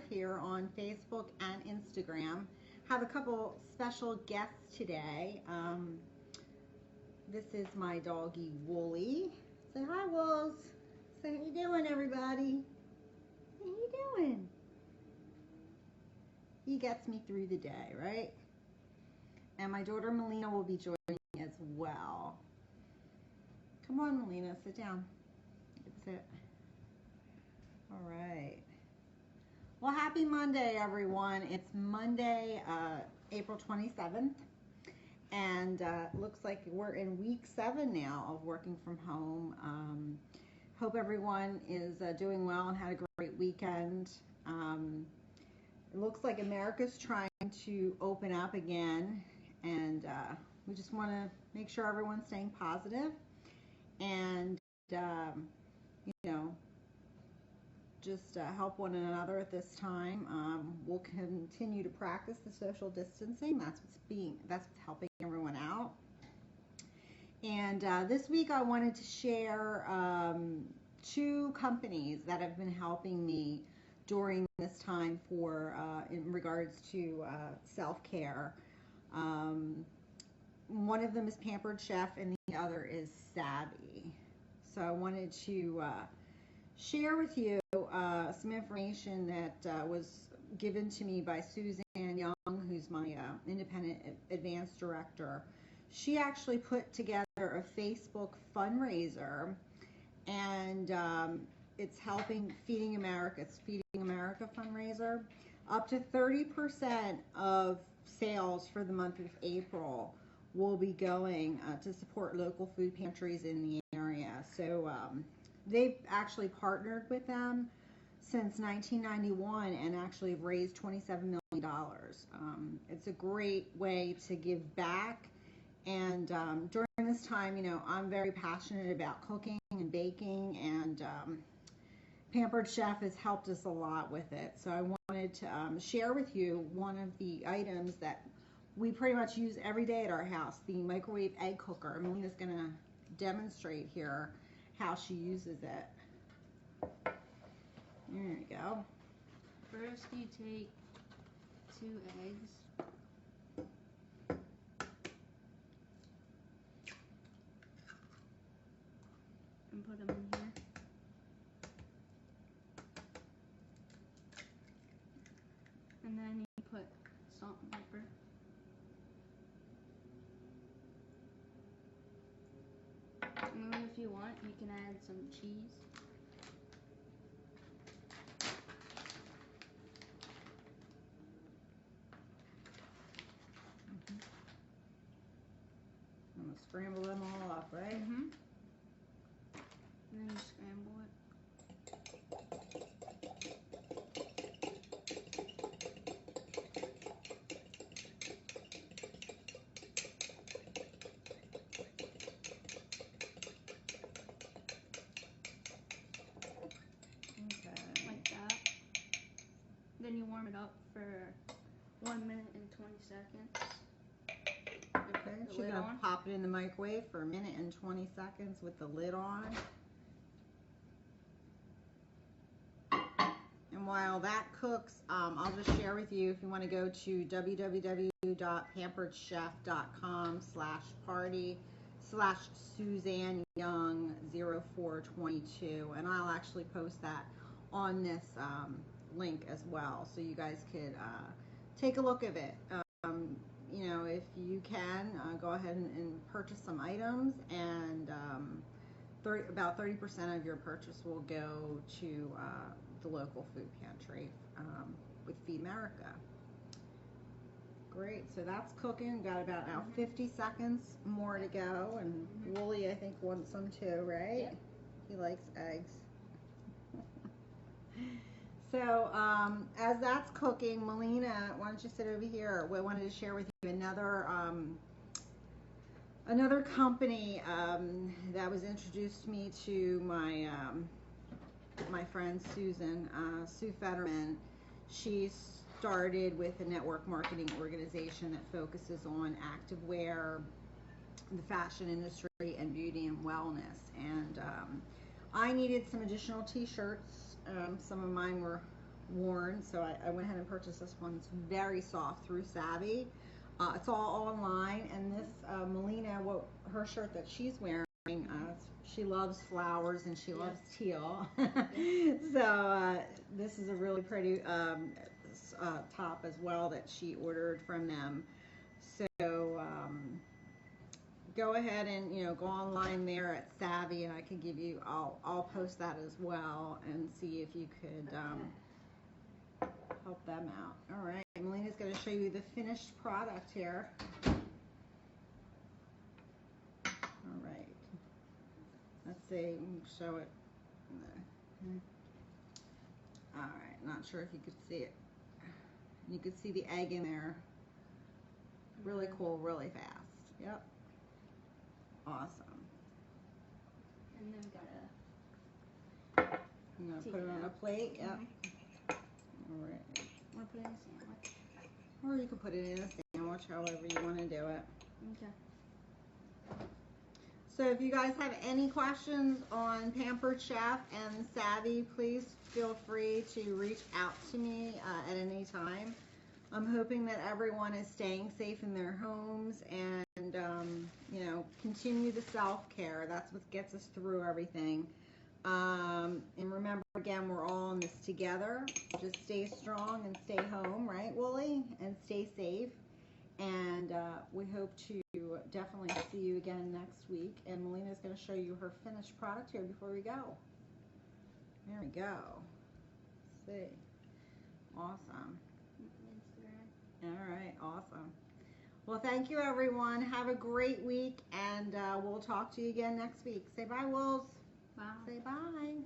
here on Facebook and Instagram. Have a couple special guests today. This is my doggy Wooly. Say hi, Wolves. Say how you doing, everybody. How you doing? He gets me through the day, right? And my daughter Melina will be joining as well. Come on, Melina, sit down. That's it. All right. Well, happy Monday, everyone. It's Monday, April 27th. And looks like we're in week 7 now of working from home. Hope everyone is doing well and had a great weekend. It looks like America's trying to open up again, and we just want to make sure everyone's staying positive and, you know, just help one another at this time. We'll continue to practice the social distancing. That's what's helping everyone out. And this week I wanted to share 2 companies that have been helping me during this time for in regards to self-care. One of them is Pampered Chef and the other is Savvi. So I wanted to share with you some information that was given to me by Suzanne Young, who's my independent advanced director. She actually put together a Facebook fundraiser, and it's helping Feeding America. It's Feeding America fundraiser. Up to 30% of sales for the month of April will be going to support local food pantries in the area. So they've actually partnered with them since 1991 and actually have raised $27 million. It's a great way to give back. And during this time, you know, I'm very passionate about cooking and baking, and Pampered Chef has helped us a lot with it. So I wanted to share with you one of the items that we pretty much use every day at our house, the microwave egg cooker. Melina's going to demonstrate here how she uses it. There you go. First, you take 2 eggs. And put them in here. And then you put salt and pepper. And then if you want, you can add some cheese. I'm going to scramble them all up, right? Mm-hmm. And then you scramble it. Okay. Like that. Then you warm it up for 1 minute and 20 seconds. Okay, she's going to pop it in the microwave for 1 minute and 20 seconds with the lid on. And while that cooks, I'll just share with you, if you want to go to www.pamperedchef.com/party/Suzanne Young 0422, and I'll actually post that on this link as well, so you guys could take a look at it. You know, if you can, go ahead and purchase some items, and about 30% of your purchase will go to the local food pantry with Feed America. Great, so that's cooking. Got about now 50 seconds more to go, and Wooly, I think, wants some too, right? Yep. He likes eggs. So as that's cooking, Melina, why don't you sit over here? We wanted to share with you another company that was introduced to me to my my friend Susan, Sue Fetterman. She started with a network marketing organization that focuses on activewear, the fashion industry, and beauty and wellness. And I needed some additional t-shirts. Some of mine were worn, so I went ahead and purchased this one. It's very soft through Savvi. It's all online, and this Melina, what her shirt that she's wearing, she loves flowers and she loves teal. So this is a really pretty top as well that she ordered from them. So go ahead and go online there at Savvi, and I can give you. I'll post that as well and see if you could help them out. All right, Melina's going to show you the finished product here. All right, let's see. Show it. All right, not sure if you could see it. You could see the egg in there. Really cool, really fast. Yep. Awesome. And then we I'm gonna put it on a plate. Yep. All right. want to put it in a sandwich. Or you can put it in a sandwich, however you want to do it. Okay. So if you guys have any questions on Pampered Chef and Savvi, please feel free to reach out to me at any time. I'm hoping that everyone is staying safe in their homes and, continue the self-care. That's what gets us through everything. And remember, again, we're all in this together. Just stay strong and stay home, right, Wooly? And stay safe. And we hope to definitely see you again next week. And Melina's going to show you her finished product here before we go. There we go. Let's see. Awesome. Instagram. All right, awesome. Well, thank you, everyone. Have a great week, and we'll talk to you again next week. Say bye, Wolves. Bye. Say bye.